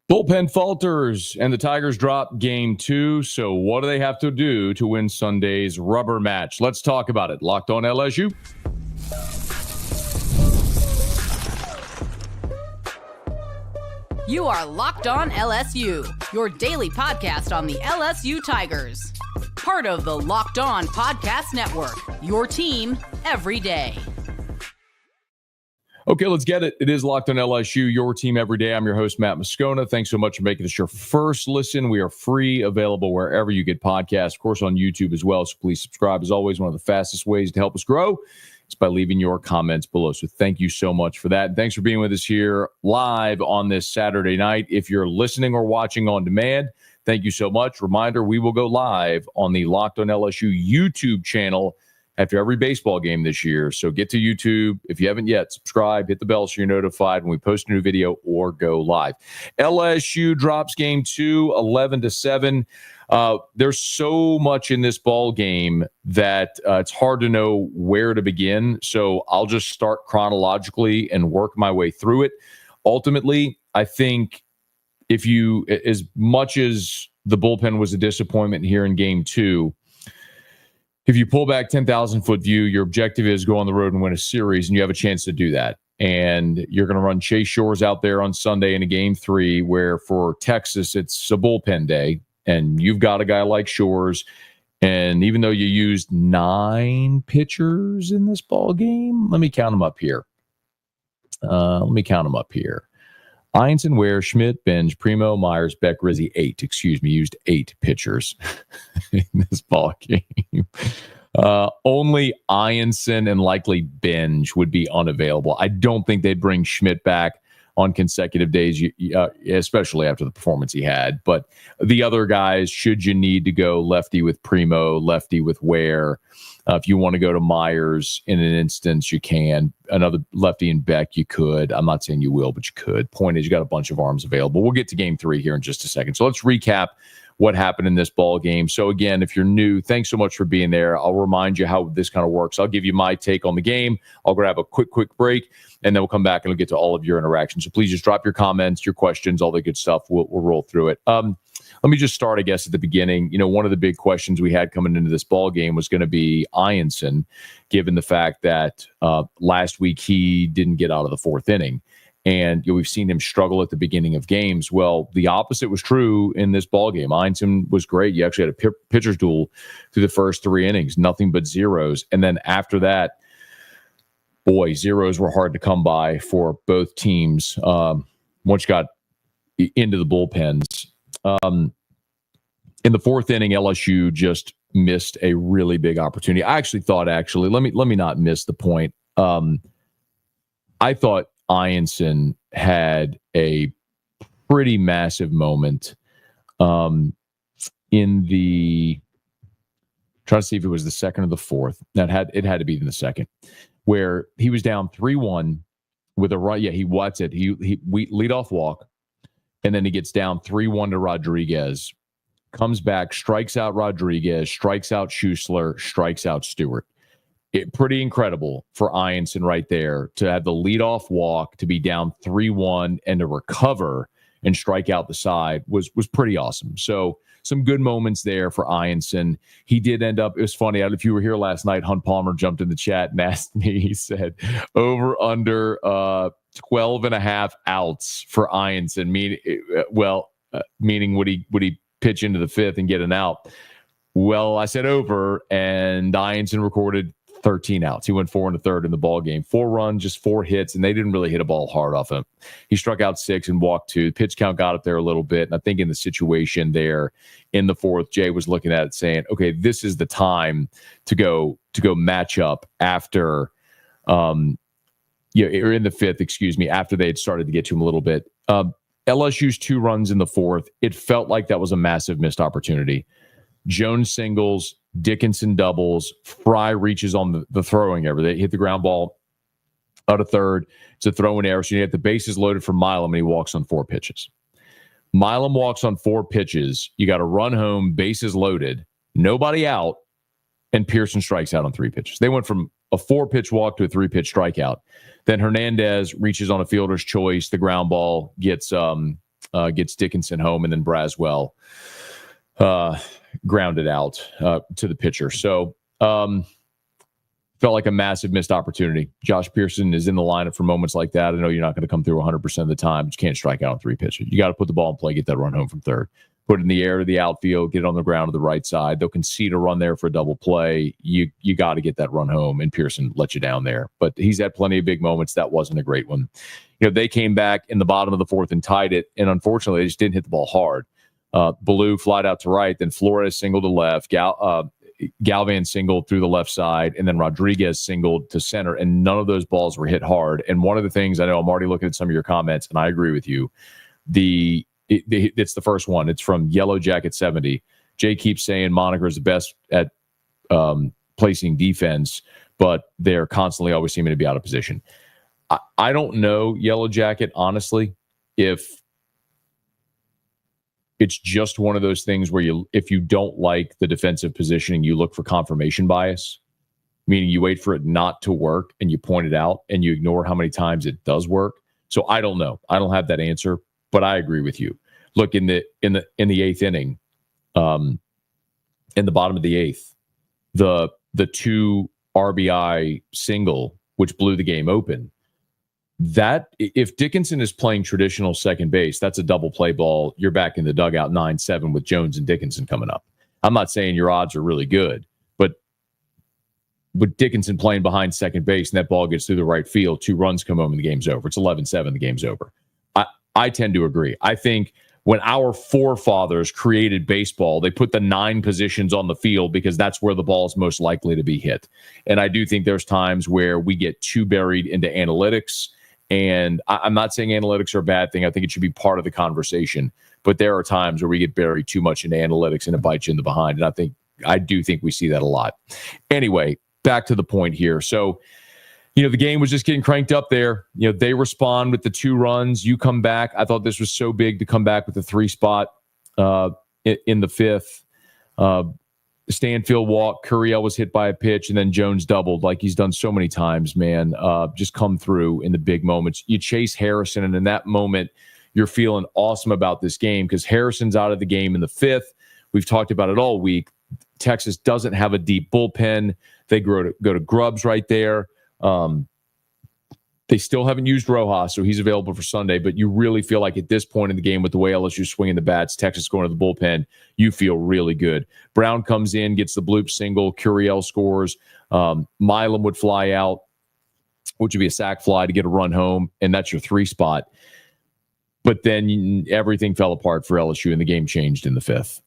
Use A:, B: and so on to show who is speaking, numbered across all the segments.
A: Bullpen falters, and the Tigers drop game 2. So what do they have to do to win Sunday's rubber match? Let's talk about it. Locked on LSU.
B: You are Locked On LSU, your daily podcast on the LSU Tigers. Part of the Locked On Podcast Network, your team every day.
A: Okay, let's get it. It is Locked on LSU, your team every day. I'm your host, Matt Moscona. Thanks so much for making this your first listen. We are free, available wherever you get podcasts, of course, on YouTube as well. So please subscribe. As always, one of the fastest ways to help us grow is by leaving your comments below. So thank you so much for that. And thanks for being with us here live on this Saturday night. If you're listening or watching on demand, thank you so much. Reminder, we will go live on the Locked on LSU YouTube channel after every baseball game this year. So get to YouTube. If you haven't yet, subscribe, hit the bell so you're notified when we post a new video or go live. LSU drops game 2, 11-7. There's so much in this ball game that it's hard to know where to begin. So I'll just start chronologically and work my way through it. Ultimately, I think as much as the bullpen was a disappointment here in game 2, if you pull back 10,000-foot view, your objective is go on the road and win a series, and you have a chance to do that. And you're going to run Chase Shores out there on Sunday in a game 3, where for Texas, it's a bullpen day, and you've got a guy like Shores. And even though you used 9 pitchers in this ball game, let me count them up here. Einson, Ware, Schmidt, Benj, Primo, Myers, Beck, Rizzi, 8. Used 8 pitchers in this ball game. Only Einson and likely Benj would be unavailable. I don't think they'd bring Schmidt back on consecutive days, especially after the performance he had. But the other guys, should you need to go lefty with Primo, lefty with Ware, if you want to go to Myers in an instance, you can. Another lefty in Beck, you could. I'm not saying you will, but you could. Point is, you got a bunch of arms available. We'll get to game 3 here in just a second. So let's recap what happened in this ball game. So again, if you're new, thanks so much for being there. I'll remind you how this kind of works. I'll give you my take on the game. I'll grab a quick break, and then we'll come back and we'll get to all of your interactions. So please just drop your comments, your questions, all the good stuff. We'll roll through it. Let me just start, I guess, at the beginning. One of the big questions we had coming into this ball game was going to be Einson, given the fact that last week he didn't get out of the 4th inning. And we've seen him struggle at the beginning of games. Well, the opposite was true in this ball game. Einson was great. You actually had a pitcher's duel through the first 3 innings, nothing but zeros. And then after that, boy, zeros were hard to come by for both teams once you got into the bullpens. In the 4th inning, LSU just missed a really big opportunity. I actually thought, let me not miss the point. I thought Einson had a pretty massive moment in the, trying to see if it was the 2nd or the 4th. It had to be in the 2nd, where he was down 3-1 with a run. Yeah, he what's it. He lead off walk, and then he gets down 3-1 to Rodriguez, comes back, strikes out Rodriguez, strikes out Schussler, strikes out Stewart. Pretty incredible for Einson right there to have the leadoff walk, to be down 3-1, and to recover and strike out the side was pretty awesome. So some good moments there for Einson. He did end up, it was funny, if you were here last night, Hunt Palmer jumped in the chat and asked me, he said, over under 12 and a half outs for Einson, meaning would he pitch into the 5th and get an out? Well, I said over, and Einson recorded 13 outs. He went 4 1/3 in the ball game. 4 runs, just 4 hits, and they didn't really hit a ball hard off him. He struck out 6 and walked 2. The pitch count got up there a little bit, and I think in the situation there in the 4th, Jay was looking at it saying, okay, this is the time to go match up after or in the 5th, after they had started to get to him a little bit. LSU's 2 runs in the 4th, it felt like that was a massive missed opportunity. Jones singles, Dickinson doubles, Fry reaches on the throwing error. They hit the ground ball out of 3rd. It's a throwing error. So you get the bases loaded for Milam, and he walks on 4 pitches. Milam walks on 4 pitches. You got to run home, bases loaded, nobody out, and Pearson strikes out on 3 pitches. They went from a 4-pitch walk to a 3-pitch strikeout. Then Hernandez reaches on a fielder's choice. The ground ball gets gets Dickinson home, and then Braswell grounded out to the pitcher. So felt like a massive missed opportunity. Josh Pearson is in the lineup for moments like that. I know you're not going to come through 100% of the time, but you can't strike out on 3 pitches. You got to put the ball in play, get that run home from third. Put it in the air to the outfield, get it on the ground to the right side. They'll concede a run there for a double play. You got to get that run home, and Pearson let you down there. But he's had plenty of big moments. That wasn't a great one. They came back in the bottom of the 4th and tied it, and unfortunately, they just didn't hit the ball hard. Ballou flied out to right, then Flores singled to left, Galvan singled through the left side, and then Rodriguez singled to center, and none of those balls were hit hard. And one of the things, I know I'm already looking at some of your comments, and I agree with you, it's the first one. It's from Yellow Jacket 70. Jay keeps saying Monaco is the best at placing defense, but they're constantly always seeming to be out of position. I don't know, Yellow Jacket, honestly, if it's just one of those things where if you don't like the defensive positioning, you look for confirmation bias, meaning you wait for it not to work and you point it out and you ignore how many times it does work. So I don't know. I don't have that answer, but I agree with you. Look, in the 8th inning, in the bottom of the 8th, the 2 RBI single, which blew the game open, that if Dickinson is playing traditional second base, that's a double play ball. You're back in the dugout 9-7 with Jones and Dickinson coming up. I'm not saying your odds are really good, but with Dickinson playing behind second base and that ball gets through the right field, 2 runs come home and the game's over. It's 11-7, the game's over. I tend to agree. I think when our forefathers created baseball, they put the 9 positions on the field because that's where the ball is most likely to be hit. And I do think there's times where we get too buried into analytics. And I'm not saying analytics are a bad thing. I think it should be part of the conversation. But there are times where we get buried too much into analytics and it bites you in the behind. And I do think we see that a lot. Anyway, back to the point here. So, the game was just getting cranked up there. They respond with the 2 runs. You come back. I thought this was so big to come back with the 3 spot in the 5th. Stanfield walked. Curiel was hit by a pitch, and then Jones doubled like he's done so many times, man. Just come through in the big moments. You chase Harrison, and in that moment, you're feeling awesome about this game because Harrison's out of the game in the 5th. We've talked about it all week. Texas doesn't have a deep bullpen. They go to Grubbs right there. They still haven't used Rojas, so he's available for Sunday, but you really feel like at this point in the game with the way LSU swinging the bats, Texas going to the bullpen, you feel really good. Brown comes in, gets the bloop single, Curiel scores, Milam would fly out, which would be a sac fly to get a run home, and that's your 3 spot. But then everything fell apart for LSU, and the game changed in the 5th.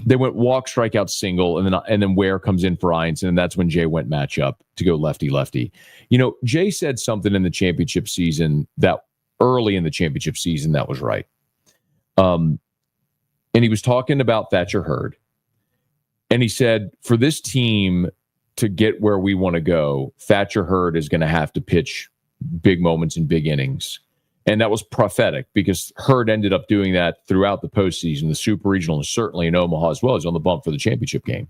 A: They went walk, strikeout, single, and then Ware comes in for Einstein, and that's when Jay went matchup to go lefty-lefty. Jay said something in the championship season that early in the championship season that was right. And he was talking about Thatcher Hurd. And he said, for this team to get where we want to go, Thatcher Hurd is going to have to pitch big moments in big innings. And that was prophetic because Hurd ended up doing that throughout the postseason, the Super Regional, and certainly in Omaha as well. He's on the bump for the championship game.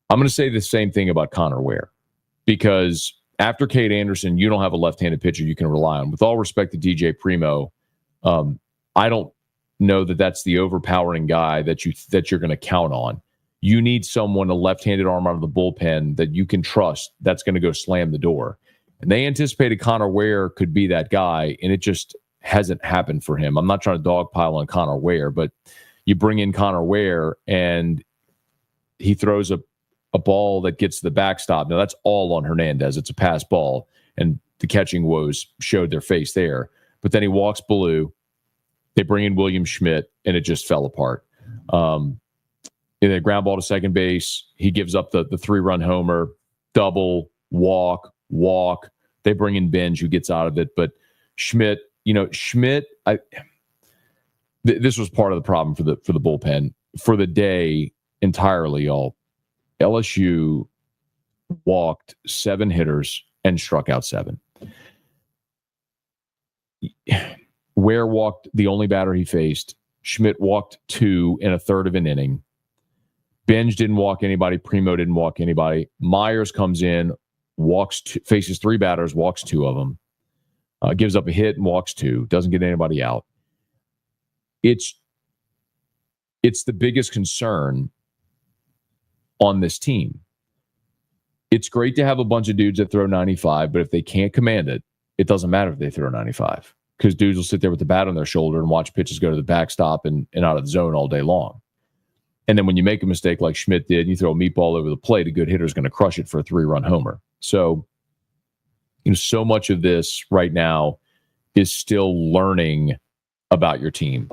A: I'm going to say the same thing about Connor Ware because after Cade Anderson, you don't have a left-handed pitcher you can rely on. With all respect to DJ Primo, I don't know that that's the overpowering guy that you're going to count on. You need someone, a left-handed arm out of the bullpen that you can trust that's going to go slam the door. And they anticipated Connor Ware could be that guy, and it just hasn't happened for him. I'm not trying to dogpile on Connor Ware, but you bring in Connor Ware, and he throws a ball that gets to the backstop. Now, that's all on Hernandez. It's a pass ball, and the catching woes showed their face there. But then he walks Ballou. They bring in William Schmidt, and it just fell apart. And then ground ball to second base. He gives up the 3-run homer, double, walk. They bring in Benj, who gets out of it. But Schmidt, this was part of the problem for the bullpen for the day entirely. Y'all, LSU walked 7 hitters and struck out 7. Ware walked the only batter he faced. Schmidt walked 2 in a third of an inning. Benj didn't walk anybody. Primo didn't walk anybody. Myers comes in, faces 3 batters, walks 2 of them, gives up a hit and walks 2, doesn't get anybody out. It's the biggest concern on this team. It's great to have a bunch of dudes that throw 95, but if they can't command it, it doesn't matter if they throw 95, because dudes will sit there with the bat on their shoulder and watch pitches go to the backstop and out of the zone all day long. And then when you make a mistake like Schmidt did, and you throw a meatball over the plate, a good hitter is going to crush it for a 3-run homer. So, so much of this right now is still learning about your team.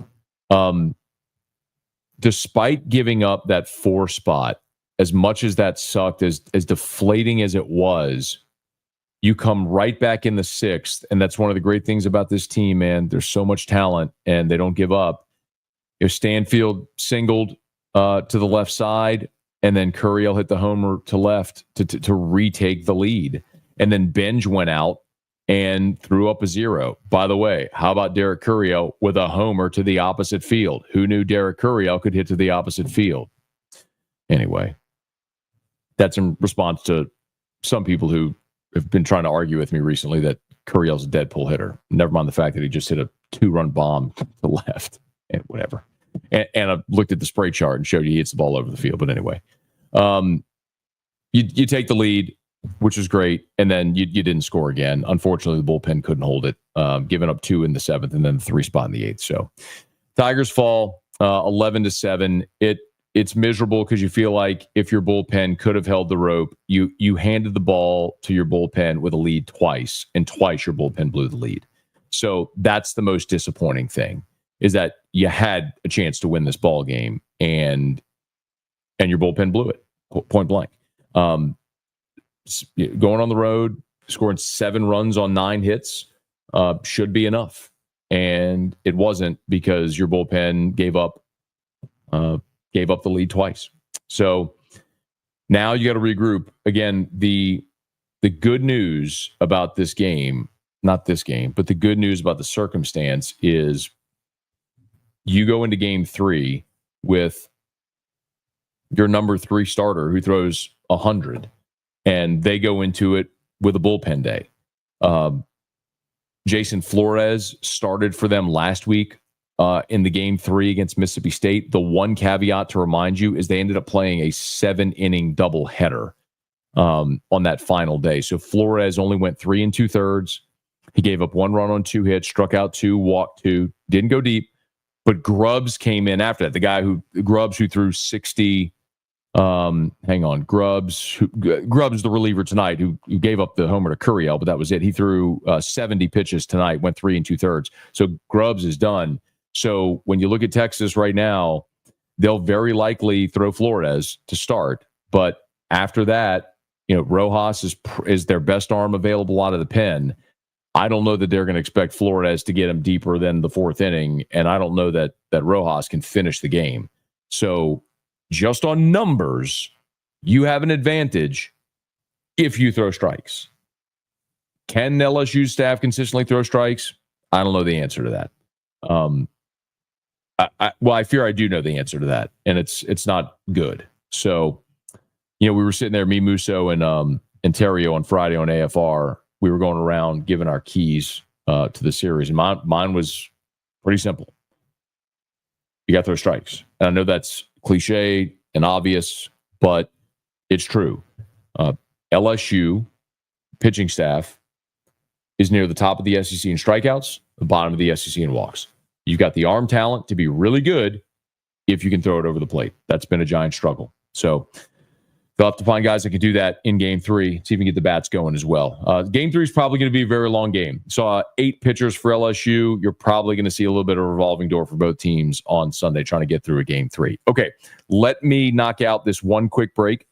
A: Despite giving up that 4 spot, as much as that sucked, as deflating as it was, you come right back in the 6th. And that's one of the great things about this team, man. There's so much talent and they don't give up. If Stanfield singled to the left side, and then Curiel hit the homer to left to retake the lead. And then Benj went out and threw up a 0. By the way, how about Derek Curiel with a homer to the opposite field? Who knew Derek Curiel could hit to the opposite field? Anyway, that's in response to some people who have been trying to argue with me recently that Curiel's a Deadpool hitter. Never mind the fact that he just hit a 2-run bomb to the left and whatever. And I looked at the spray chart and showed you he hits the ball over the field. But anyway, you take the lead, which was great, and then you didn't score again. Unfortunately, the bullpen couldn't hold it, giving up 2 in the 7th and then the 3 spot in the 8th. So Tigers fall 11-7. It's miserable because you feel like if your bullpen could have held the rope, you handed the ball to your bullpen with a lead twice, and twice your bullpen blew the lead. So that's the most disappointing thing, is that you had a chance to win this ball game and your bullpen blew it, point blank. Going on the road, scoring 7 runs on 9 hits should be enough. And it wasn't, because your bullpen gave up the lead twice. So now you got to regroup. Again, the good news about this game, not this game, but the good news about the circumstance is you go into game 3 with your number 3 starter who throws 100, and they go into it with a bullpen day. Jason Flores started for them last week in the game 3 against Mississippi State. The one caveat to remind you is they ended up playing a 7-inning doubleheader on that final day. So Flores only went 3 2/3. He gave up 1 run on 2 hits, struck out 2, walked 2, didn't go deep. But Grubbs came in after that. The guy who threw 60. Grubbs, the reliever tonight, who gave up the homer to Curiel, but that was it. He threw 70 pitches tonight, went 3 2/3. So Grubbs is done. So when you look at Texas right now, they'll very likely throw Flores to start. But after that, Rojas is their best arm available out of the pen. I don't know that they're going to expect Flores to get him deeper than the 4th inning, and I don't know that Rojas can finish the game. So just on numbers, you have an advantage if you throw strikes. Can LSU staff consistently throw strikes? I don't know the answer to that. I fear I do know the answer to that, and it's not good. So, we were sitting there, me, Musso, and Terrio on Friday on AFR. We were going around giving our keys to the series, and mine was pretty simple. You got to throw strikes. And I know that's cliche and obvious, but it's true. LSU pitching staff is near the top of the SEC in strikeouts, the bottom of the SEC in walks. You've got the arm talent to be really good if you can throw it over the plate. That's been a giant struggle. So they'll have to find guys that can do that in game 3, see if we can get the bats going as well. Game 3 is probably going to be a very long game. Saw 8 pitchers for LSU. You're probably going to see a little bit of a revolving door for both teams on Sunday trying to get through a game 3. Okay, let me knock out this one quick break.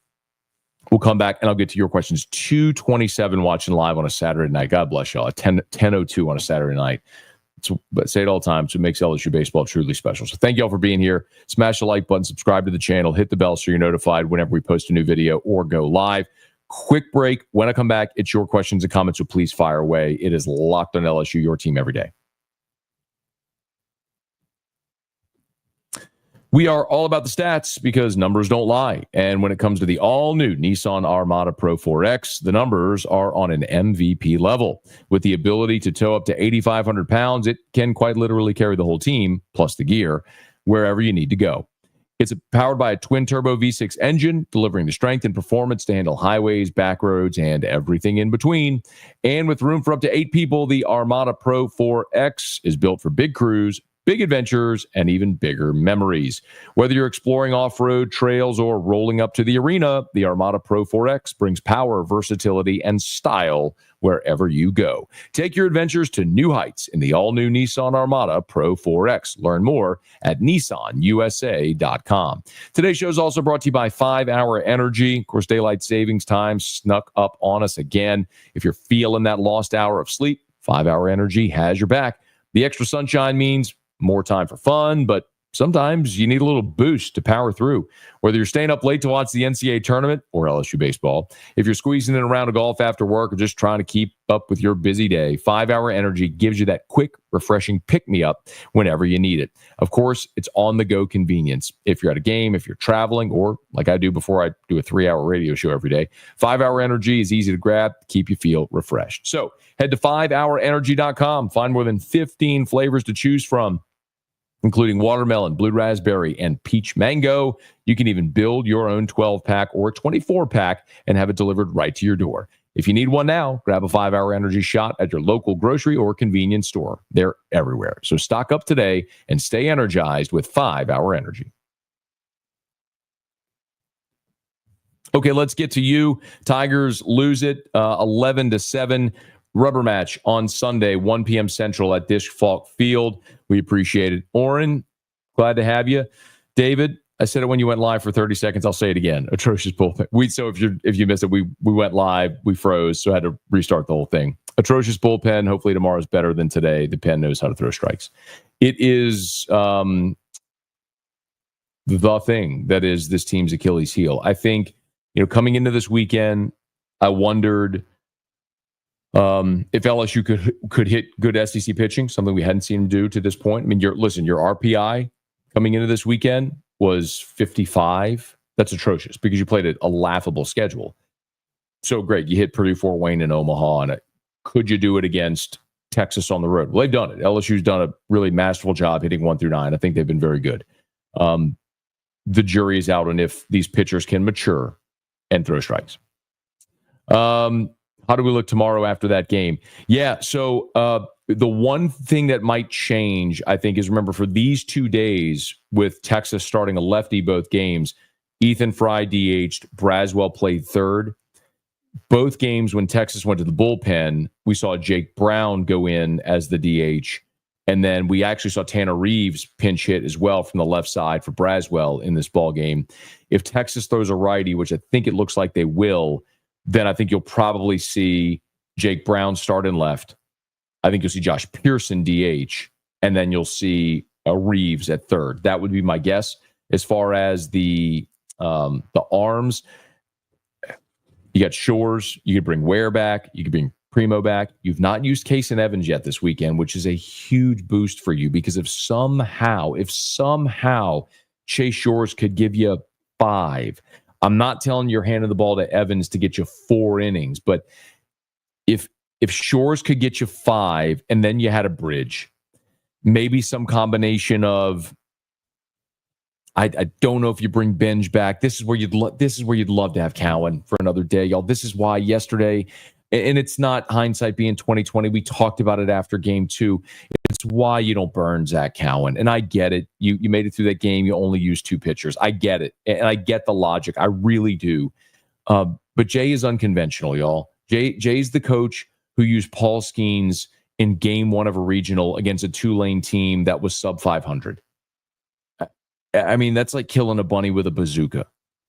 A: We'll come back and I'll get to your questions. 2:27 watching live on a Saturday night. God bless y'all. At 10:02 on a Saturday night. But say it all the time. So it makes LSU baseball truly special. So thank y'all for being here. Smash the like button, subscribe to the channel, hit the bell so you're notified whenever we post a new video or go live. Quick break. When I come back, it's your questions and comments, so please fire away. It is Locked on LSU, your team every day. We are all about the stats because numbers don't lie. And when it comes to the all-new Nissan Armada Pro-4X, the numbers are on an MVP level. With the ability to tow up to 8,500 pounds, it can quite literally carry the whole team, plus the gear, wherever you need to go. It's powered by a twin-turbo V6 engine, delivering the strength and performance to handle highways, back roads, and everything in between. And with room for up to 8 people, the Armada Pro-4X is built for big crews, big adventures, and even bigger memories. Whether you're exploring off-road trails or rolling up to the arena, the Armada Pro-4X brings power, versatility, and style wherever you go. Take your adventures to new heights in the all-new Nissan Armada Pro-4X. Learn more at nissanusa.com. Today's show is also brought to you by 5 Hour Energy. Of course, daylight savings time snuck up on us again. If you're feeling that lost hour of sleep, 5 Hour Energy has your back. The extra sunshine means more time for fun, but sometimes you need a little boost to power through. Whether you're staying up late to watch the NCAA tournament or LSU baseball, if you're squeezing in a round of golf after work or just trying to keep up with your busy day, 5 Hour Energy gives you that quick, refreshing pick-me-up whenever you need it. Of course, it's on-the-go convenience. If you're at a game, if you're traveling, or like I do before I do a 3-hour radio show every day, 5 Hour Energy is easy to grab, keep you feel refreshed. So head to 5hourenergy.com. Find more than 15 flavors to choose from, including watermelon, blue raspberry, and peach mango. You can even build your own 12-pack or 24-pack and have it delivered right to your door. If you need one now, grab a 5 Hour Energy shot at your local grocery or convenience store. They're everywhere. So stock up today and stay energized with 5 Hour Energy. Okay, let's get to you. Tigers lose it 11-7. Rubber match on Sunday, 1 p.m. Central at Disch Falk Field. We appreciate it. Oren, glad to have you. David, I said it when you went live for 30 seconds. I'll say it again. Atrocious bullpen. So if you missed it, we went live, we froze, so I had to restart the whole thing. Atrocious bullpen. Hopefully tomorrow's better than today. The pen knows how to throw strikes. It is the thing that is this team's Achilles heel. I think, coming into this weekend, I wondered if LSU could hit good SEC pitching, something we hadn't seen them do to this point. I mean, your RPI coming into this weekend was 55. That's atrocious because you played a laughable schedule. So great. You hit Purdue, Fort Wayne, and Omaha. And could you do it against Texas on the road? Well, they've done it. LSU's done a really masterful job hitting 1 through 9. I think they've been very good. The jury is out on if these pitchers can mature and throw strikes. How do we look tomorrow after that game? Yeah, so the one thing that might change, I think, is remember for these 2 days with Texas starting a lefty both games, Ethan Fry DH'd, Braswell played third. Both games when Texas went to the bullpen, we saw Jake Brown go in as the DH, and then we actually saw Tanner Reeves pinch hit as well from the left side for Braswell in this ball game. If Texas throws a righty, which I think it looks like they will, then I think you'll probably see Jake Brown start in left. I think you'll see Josh Pearson DH, and then you'll see Reeves at third. That would be my guess. As far as the arms, you got Shores. You could bring Ware back. You could bring Primo back. You've not used Case and Evans yet this weekend, which is a huge boost for you because if somehow Chase Shores could give you 5. I'm not telling you you're handing the ball to Evans to get you 4 innings, but if Shores could get you 5 and then you had a bridge, maybe some combination of I don't know if you bring Benj back. This is where you'd love to have Cowan for another day, y'all. This is why yesterday, and it's not hindsight being 2020. We talked about it after game 2. It's why you don't burn Zach Cowan. And I get it. You made it through that game. You only used 2 pitchers. I get it. And I get the logic. I really do. But Jay is unconventional, y'all. Jay's the coach who used Paul Skeens in game 1 of a regional against a Tulane team that was sub 500. I mean, that's like killing a bunny with a bazooka.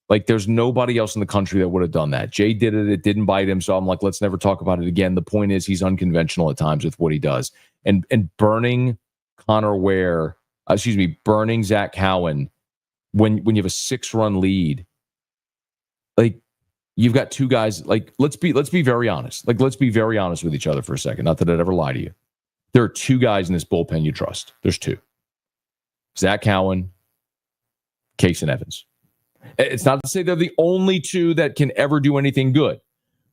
A: Like, there's nobody else in the country that would have done that. Jay did it. It didn't bite him. So I'm like, let's never talk about it again. The point is he's unconventional at times with what he does. And burning burning Zach Cowan when you have a 6-run lead, like, you've got 2 guys. Like, let's be very honest. Like, let's be very honest with each other for a second. Not that I'd ever lie to you. There are 2 guys in this bullpen you trust. There's 2. Zach Cowan Case and Evans. It's not to say they're the only two that can ever do anything good.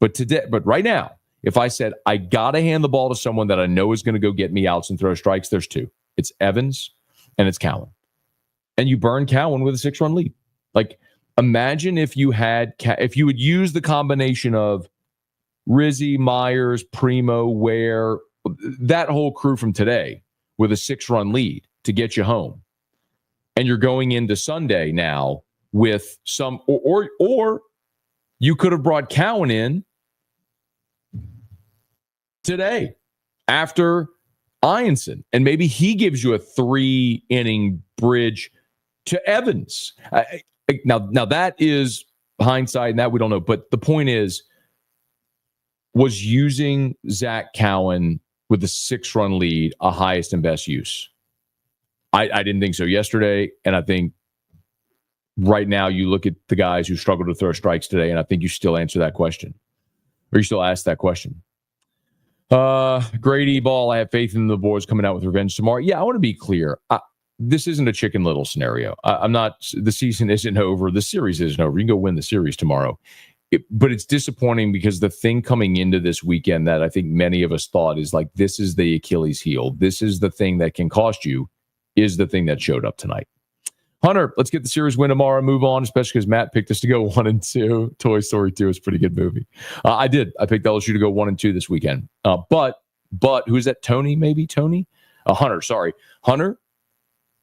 A: But right now, if I said I got to hand the ball to someone that I know is going to go get me outs and throw strikes, there's two. It's Evans and it's Cowan. And you burn Cowan with a 6-run lead. Like, imagine if you would use the combination of Rizzi, Myers, Primo, Ware, that whole crew from today with a 6-run lead to get you home. And you're going into Sunday now with some, or you could have brought Cowan in today after Ianson, and maybe he gives you a 3-inning bridge to Evans. Now that is hindsight, and that we don't know. But the point is, was using Zach Cowan with the 6-run lead a highest and best use? I didn't think so yesterday, and I think right now you look at the guys who struggled to throw strikes today, and I think you still answer that question, or you still ask that question. Grady Ball, I have faith in the boys coming out with revenge tomorrow. Yeah, I want to be clear. This isn't a Chicken Little scenario. I'm not. The season isn't over. The series isn't over. You can go win the series tomorrow. But it's disappointing because the thing coming into this weekend that I think many of us thought is like, this is the Achilles heel. This is the thing that can cost you, is the thing that showed up tonight. Hunter, let's get the series win tomorrow and move on, especially because Matt picked us to go 1-2. Toy Story 2 is a pretty good movie. I did. I picked LSU to go 1-2 this weekend. But who's that? Tony, maybe? Tony? Hunter, sorry. Hunter,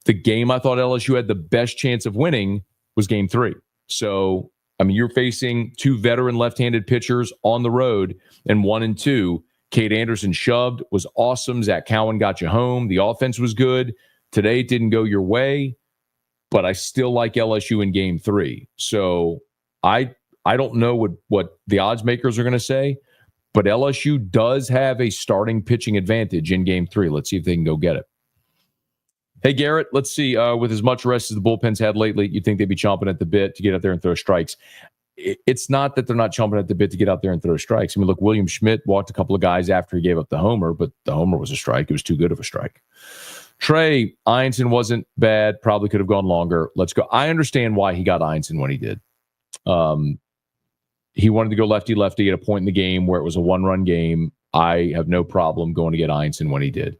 A: the game I thought LSU had the best chance of winning was game 3. So, I mean, you're facing two veteran left-handed pitchers on the road, and 1-2. Cade Anderson shoved, was awesome. Zach Cowan got you home. The offense was good. Today it didn't go your way, but I still like LSU in game 3. So I don't know what the odds makers are going to say, but LSU does have a starting pitching advantage in game 3. Let's see if they can go get it. Hey, Garrett, let's see. With as much rest as the bullpens had lately, you'd think they'd be chomping at the bit to get out there and throw strikes. It's not that they're not chomping at the bit to get out there and throw strikes. I mean, look, William Schmidt walked a couple of guys after he gave up the homer, but the homer was a strike. It was too good of a strike. Trey, Ianson wasn't bad. Probably could have gone longer. Let's go. I understand why he got Ianson when he did. He wanted to go lefty-lefty at a point in the game where it was a 1-run game. I have no problem going to get Ianson when he did.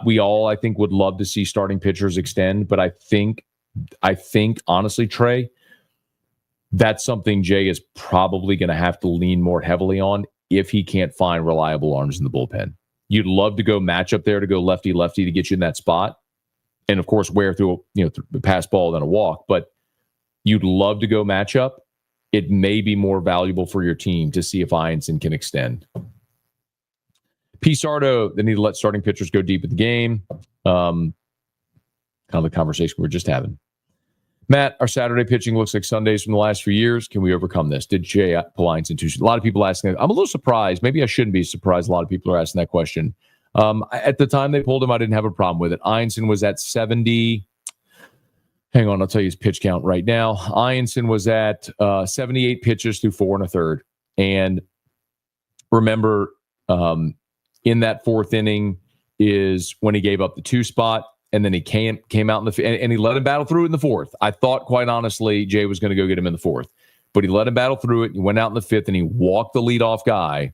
A: We all, I think, would love to see starting pitchers extend, but I think honestly, Trey, that's something Jay is probably going to have to lean more heavily on if he can't find reliable arms in the bullpen. You'd love to go match up there to go lefty-lefty to get you in that spot. And, of course, wear through the pass ball than a walk. But you'd love to go match up. It may be more valuable for your team to see if Ianson can extend. P. Sardo, they need to let starting pitchers go deep in the game. Kind of the conversation we were just having. Matt, our Saturday pitching looks like Sundays from the last few years. Can we overcome this? Did Jay pull Ianson too soon? A lot of people asking that. I'm a little surprised. Maybe I shouldn't be surprised. A lot of people are asking that question. At the time they pulled him, I didn't have a problem with it. Ianson was at 70. Hang on, I'll tell you his pitch count right now. Ianson was at 78 pitches through 4 1/3. And remember, in that 4th inning is when he gave up the 2 spot. And then he came out in the and he let him battle through it in the 4th. I thought, quite honestly, Jay was going to go get him in the 4th, but he let him battle through it. He went out in the 5th and he walked the leadoff guy.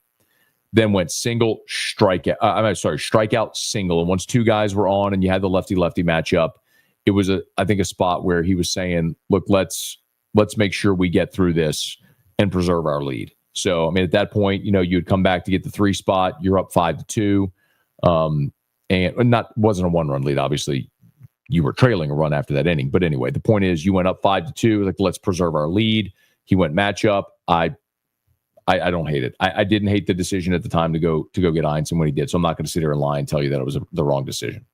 A: Then went single, strikeout. Strikeout, single. And once 2 guys were on, and you had the lefty-lefty matchup, it was I think a spot where he was saying, "Look, let's make sure we get through this and preserve our lead." So, I mean, at that point, you'd come back to get the 3 spot. You're up 5-2. And wasn't a 1-run lead. Obviously, you were trailing a run after that inning. But anyway, the point is, you went up 5-2. Like, let's preserve our lead. He went matchup. I don't hate it. I didn't hate the decision at the time to go get Ianson when he did. So I'm not going to sit here and lie and tell you that it was the wrong decision.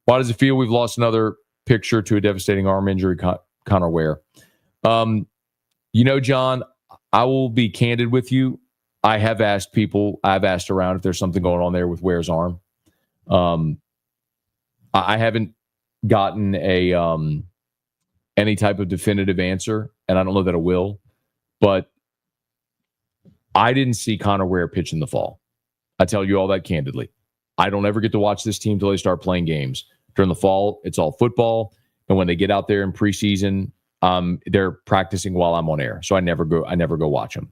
A: Why does it feel we've lost another picture to a devastating arm injury? Connor Ware. John, I will be candid with you. I've asked around if there's something going on there with Ware's arm. I haven't gotten any type of definitive answer, and I don't know that I will, but I didn't see Connor Ware pitch in the fall. I tell you all that candidly. I don't ever get to watch this team till they start playing games. During the fall, it's all football. And when they get out there in preseason, they're practicing while I'm on air. So I never go watch them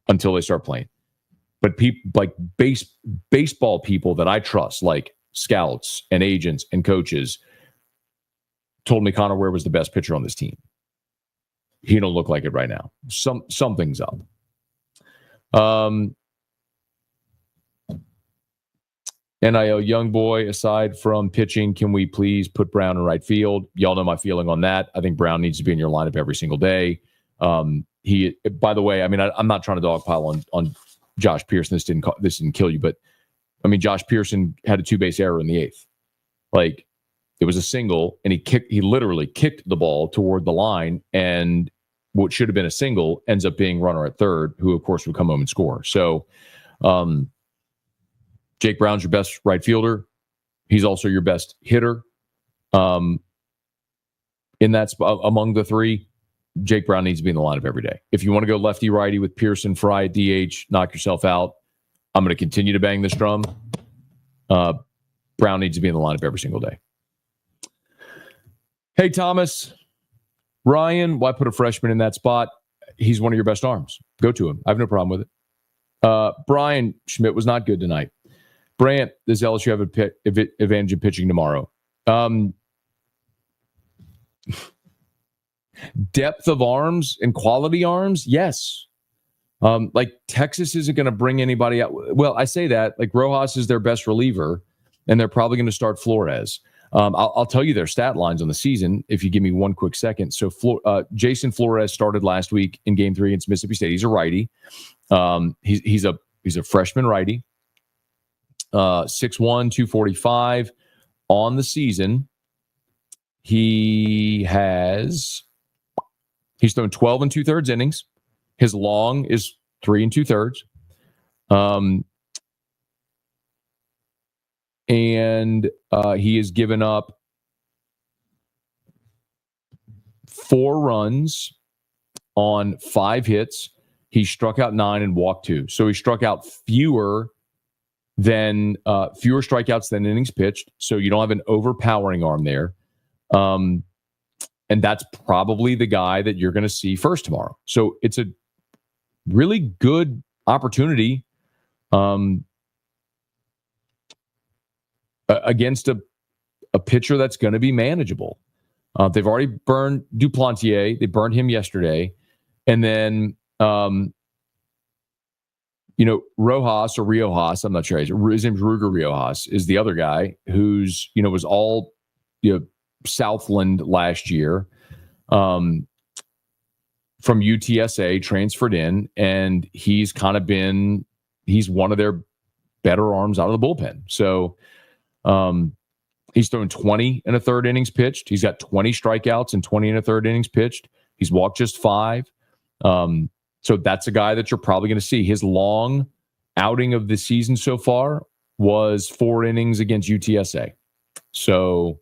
A: until they start playing. But people like baseball people that I trust, like scouts and agents and coaches, told me Connor Ware was the best pitcher on this team. He don't look like it right now. Something's up. NIL young boy, aside from pitching, can we please put Brown in right field? Y'all know my feeling on that. I think Brown needs to be in your lineup every single day. He, by the way, I mean, I'm not trying to dogpile on Josh Pearson. This didn't kill you, but I mean, Josh Pearson had a 2-base error in the 8th. Like, it was a single, and he literally kicked the ball toward the line, and what should have been a single ends up being runner at third, who of course would come home and score. So, Jake Brown's your best right fielder. He's also your best hitter. In that spot, among the three, Jake Brown needs to be in the lineup every day. If you want to go lefty righty with Pearson, Fry, DH, knock yourself out. I'm going to continue to bang this drum. Brown needs to be in the lineup every single day. Hey, Thomas. Ryan, why put a freshman in that spot? He's one of your best arms. Go to him. I have no problem with it. Brian Schmidt was not good tonight. Brant, does LSU have an advantage in pitching tomorrow? Depth of arms and quality arms? Yes. Like, Texas isn't going to bring anybody out. Well, I say that. Like, Rojas is their best reliever, and they're probably going to start Flores. I'll tell you their stat lines on the season if you give me one quick second. So Jason Flores started last week in Game 3 against Mississippi State. He's a righty. He's a freshman righty. 6'1", 245 on the season. He's thrown 12 2/3 innings. His long is 3 2/3. And he has given up 4 runs on 5 hits. He struck out 9 and walked 2. So he struck out fewer strikeouts than innings pitched. So you don't have an overpowering arm there. And that's probably the guy that you're going to see first tomorrow. So it's a really good opportunity against a pitcher that's going to be manageable. They've already burned Duplantier. They burned him yesterday. And then, Rojas or Riojas, I'm not sure. His name's Ruger Riojas, is the other guy who's, was all, Southland last year, from UTSA, transferred in, and he's one of their better arms out of the bullpen. So he's thrown 20 1/3 innings pitched. He's got 20 strikeouts and 20 1/3 innings pitched. He's walked just 5. So that's a guy that you're probably going to see. His long outing of the season so far was 4 innings against UTSA. So,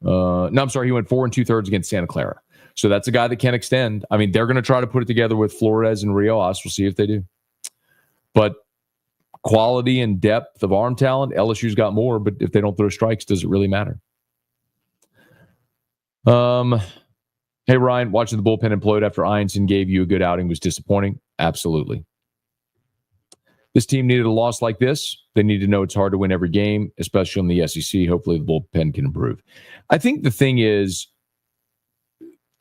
A: I'm sorry, he went 4 2/3 against Santa Clara. So that's a guy that can extend. I mean, they're going to try to put it together with Flores and Riojas. We'll see if they do. But quality and depth of arm talent, LSU's got more, but if they don't throw strikes, does it really matter? Hey, Ryan, watching the bullpen implode after Einstein gave you a good outing was disappointing. Absolutely. This team needed a loss like this. They need to know it's hard to win every game, especially in the SEC. Hopefully the bullpen can improve. I think the thing is,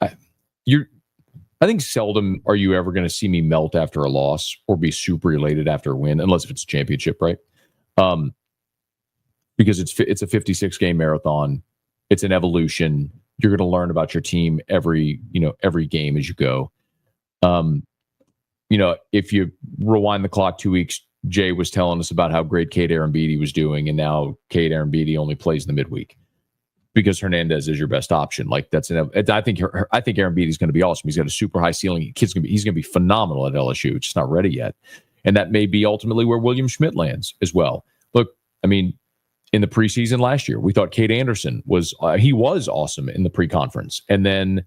A: I think seldom are you ever going to see me melt after a loss or be super elated after a win, unless if it's a championship, right? Because it's a 56-game marathon. It's an evolution. You're going to learn about your team every game as you go. If you rewind the clock 2 weeks, Jay was telling us about how great Cade Arambidi was doing, and now Cade Arambidi only plays in the midweek because Hernandez is your best option. Like, I think Arambidi is going to be awesome. He's got a super high ceiling. He's going to be phenomenal at LSU. It's just not ready yet, and that may be ultimately where William Schmidt lands as well. Look, I mean, in the preseason last year, we thought Cade Anderson was awesome in the pre-conference, and then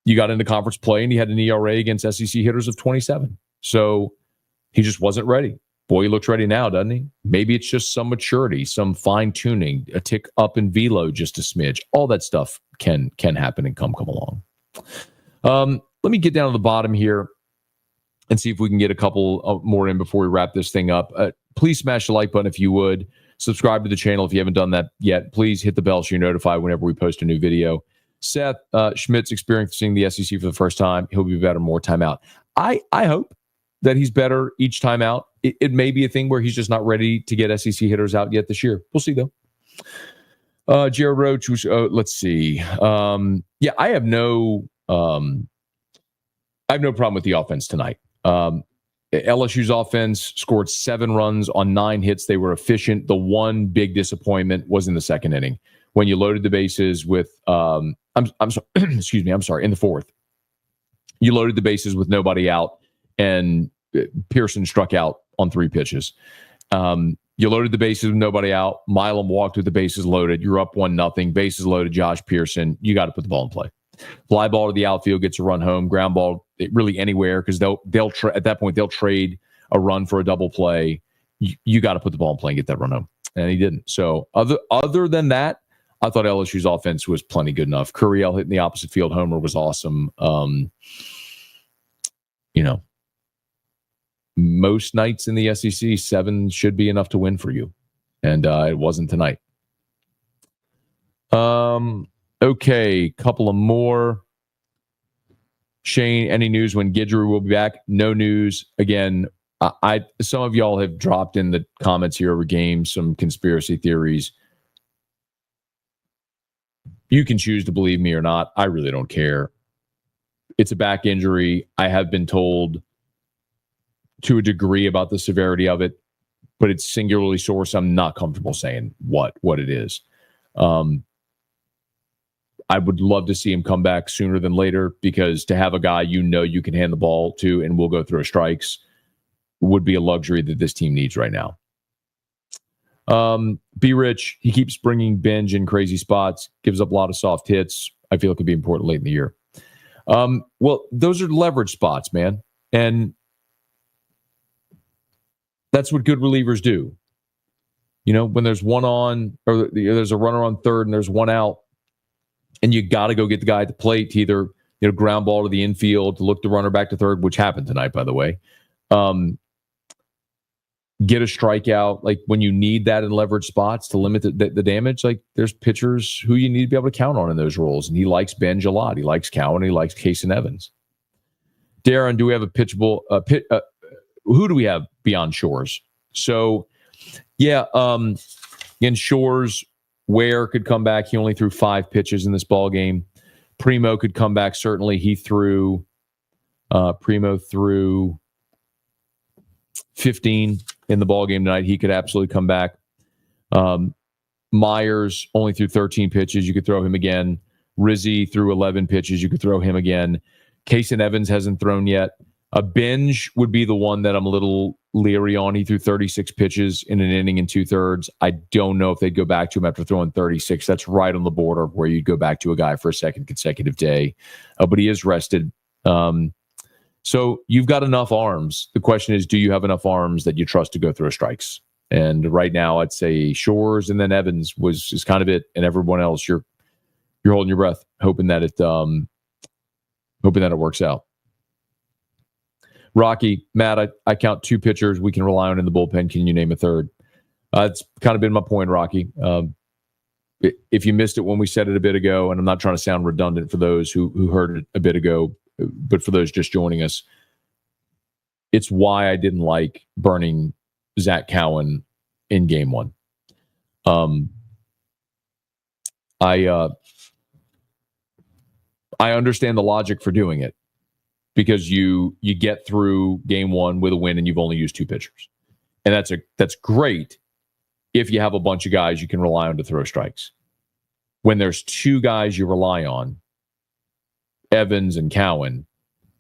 A: you got into conference play and he had an ERA against SEC hitters of 27. So he just wasn't ready. boy, he looks ready now, doesn't he? Maybe it's just some maturity, some fine tuning, a tick up in velo, just a smidge. All that stuff can happen and come along. Let me get down to the bottom here and see if we can get a couple more in before we wrap this thing up. Please smash the like button if you would. Subscribe to the channel if you haven't done that yet. Please hit the bell so you're notified whenever we post a new video. Seth Schmidt's experiencing the SEC for the first time. He'll be better more time out. I hope that he's better each time out. It may be a thing where he's just not ready to get SEC hitters out yet this year. We'll see, though. Jared Roach, let's see. I have no problem with the offense tonight. LSU's offense scored 7 runs on 9 hits. They were efficient. The one big disappointment was in the second inning when you loaded the bases with I'm sorry, in the fourth. You loaded the bases with nobody out, and Pearson struck out on 3 pitches. You loaded the bases with nobody out. Milam walked with the bases loaded. You're up 1-0. Bases loaded. Josh Pearson. You got to put the ball in play. Fly ball to the outfield, gets a run home. Ground ball really anywhere, because they'll at that point they'll trade a run for a double play. You got to put the ball in play and get that run home, and he didn't. So other than that, I thought LSU's offense was plenty good enough. Curiel hitting the opposite field homer was awesome. Most nights in the SEC, 7 should be enough to win for you, and it wasn't tonight. Okay, couple of more. Shane, any news when Guidry will be back? No news. Again, some of y'all have dropped in the comments here over games some conspiracy theories. You can choose to believe me or not. I really don't care. It's a back injury. I have been told to a degree about the severity of it, but it's singularly sore, so I'm not comfortable saying what it is. I would love to see him come back sooner than later, because to have a guy you can hand the ball to and will go through strikes would be a luxury that this team needs right now. B Rich, he keeps bringing Benj in crazy spots, gives up a lot of soft hits. I feel it could be important late in the year. Well, those are leverage spots, man. And that's what good relievers do. When there's one on, or there's a runner on third and there's one out, and you got to go get the guy at the plate to either ground ball to the infield, to look the runner back to third, which happened tonight, by the way. Get a strikeout, like when you need that in leverage spots to limit the damage. Like, there's pitchers who you need to be able to count on in those roles, and he likes Benj a lot. He likes Cowan. He likes Case and Evans. Darren, do we have a pitchable? Who do we have beyond Shores? So, yeah, in Shores, Ware could come back. He only threw 5 pitches in this ball game. Primo could come back. Certainly, Primo threw 15 in the ball game tonight. He could absolutely come back. Myers only threw 13 pitches. You could throw him again. Rizzi threw 11 pitches. You could throw him again. Case and Evans hasn't thrown yet. A Benj would be the one that I'm a little leery on. He threw 36 pitches in an inning and 2/3. I don't know if they'd go back to him after throwing 36. That's right on the border of where you'd go back to a guy for a second consecutive day. But he is rested. So you've got enough arms. The question is, do you have enough arms that you trust to go through strikes? And right now, I'd say Shores and then Evans is kind of it, and everyone else, you're holding your breath, hoping that it works out. Rocky, Matt, I count 2 pitchers we can rely on in the bullpen. Can you name a third? It's kind of been my point, Rocky. If you missed it when we said it a bit ago, and I'm not trying to sound redundant for those who heard it a bit ago, but for those just joining us, it's why I didn't like burning Zach Cowan in game 1. I understand the logic for doing it, because you get through game 1 with a win and you've only used 2 pitchers. And that's great if you have a bunch of guys you can rely on to throw strikes. When there's 2 guys you rely on, Evans and Cowan,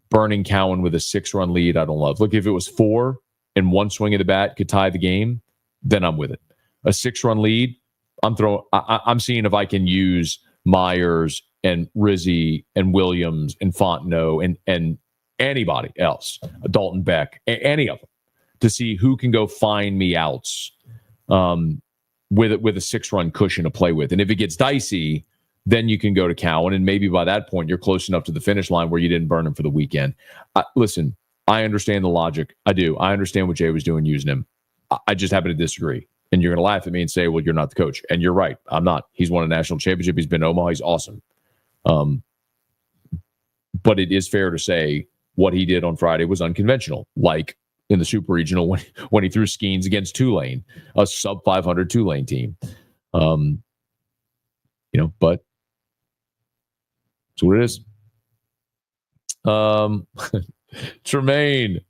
A: burning Cowan with a 6-run lead, I don't love. Look, if it was 4 and 1 swing of the bat could tie the game, then I'm with it. A 6-run lead, I'm seeing if I can use Myers and Rizzi and Williams and Fontenot and anybody else, Dalton Beck, any of them, to see who can go find me outs with a 6-run cushion to play with. And if it gets dicey, then you can go to Cowan, and maybe by that point you're close enough to the finish line where you didn't burn him for the weekend. Listen, I understand the logic. I do. I understand what Jay was doing using him. I just happen to disagree. And you're going to laugh at me and say, well, you're not the coach. And you're right. I'm not. He's won a national championship. He's been in Omaha. He's awesome. But it is fair to say what he did on Friday was unconventional, like in the Super Regional when he threw Skeens against Tulane, a sub-500 Tulane team. But that's what it is. Tremaine,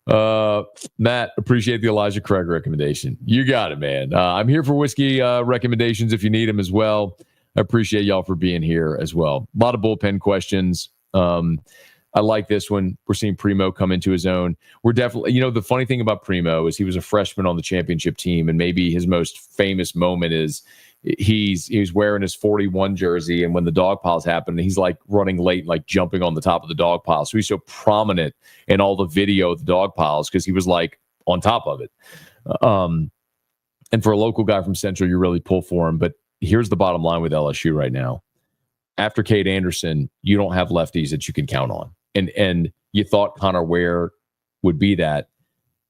A: Matt, appreciate the Elijah Craig recommendation. You got it, man. I'm here for whiskey recommendations if you need them as well. I appreciate y'all for being here as well. A lot of bullpen questions. I like this one. We're seeing Primo come into his own. We're definitely, the funny thing about Primo is he was a freshman on the championship team, and maybe his most famous moment is he's wearing his 41 jersey, and when the dog piles happen, he's like running late, like jumping on the top of the dog pile. So he's so prominent in all the video of the dog piles because he was like on top of it. And for a local guy from Central, you really pull for him. But here's the bottom line with LSU right now. After Cade Anderson, you don't have lefties that you can count on. And you thought Connor Ware would be that,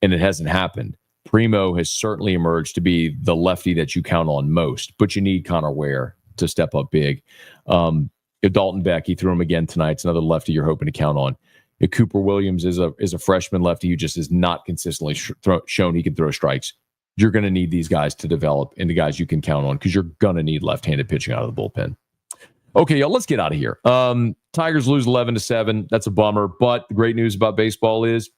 A: and it hasn't happened. Primo has certainly emerged to be the lefty that you count on most, but you need Connor Ware to step up big. If Dalton Beck, he threw him again tonight. It's another lefty you're hoping to count on. If Cooper Williams is a freshman lefty who just has not consistently shown he can throw strikes. You're going to need these guys to develop into guys you can count on because you're going to need left-handed pitching out of the bullpen. Okay, y'all, let's get out of here. Tigers lose 11-7. That's a bummer. But the great news about baseball is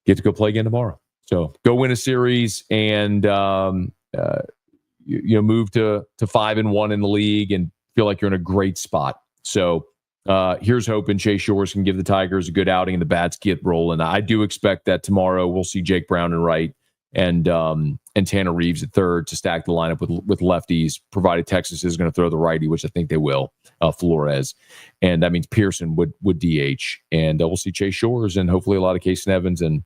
A: you get to go play again tomorrow. So go win a series and move to 5-1 in the league and feel like you're in a great spot. So here's hoping Chase Shores can give the Tigers a good outing and the bats get rolling. I do expect that tomorrow we'll see Jake Brown in right and Tanner Reeves at third to stack the lineup with lefties, provided Texas is going to throw the righty, which I think they will, Flores. And that means Pearson would DH. And we'll see Chase Shores and hopefully a lot of Casey Evans and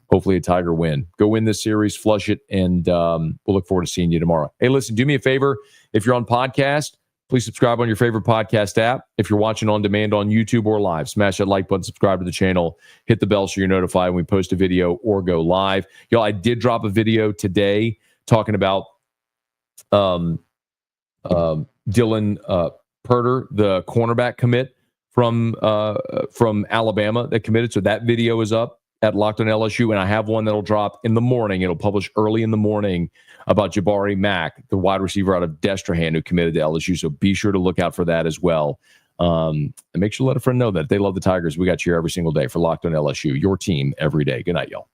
A: hopefully a Tiger win. Go win this series, flush it, and we'll look forward to seeing you tomorrow. Hey, listen, do me a favor. If you're on podcast, please subscribe on your favorite podcast app. If you're watching on demand on YouTube or live, smash that like button, subscribe to the channel, hit the bell so you're notified when we post a video or go live. Y'all, I did drop a video today talking about Dylan Purter, the cornerback commit from Alabama that committed. So that video is up at Locked on LSU, and I have one that'll drop in the morning. It'll publish early in the morning about Jabari Mack, the wide receiver out of Destrehan who committed to LSU. So be sure to look out for that as well. And make sure to let a friend know that if they love the Tigers, we got you here every single day for Locked on LSU, your team every day. Good night, y'all.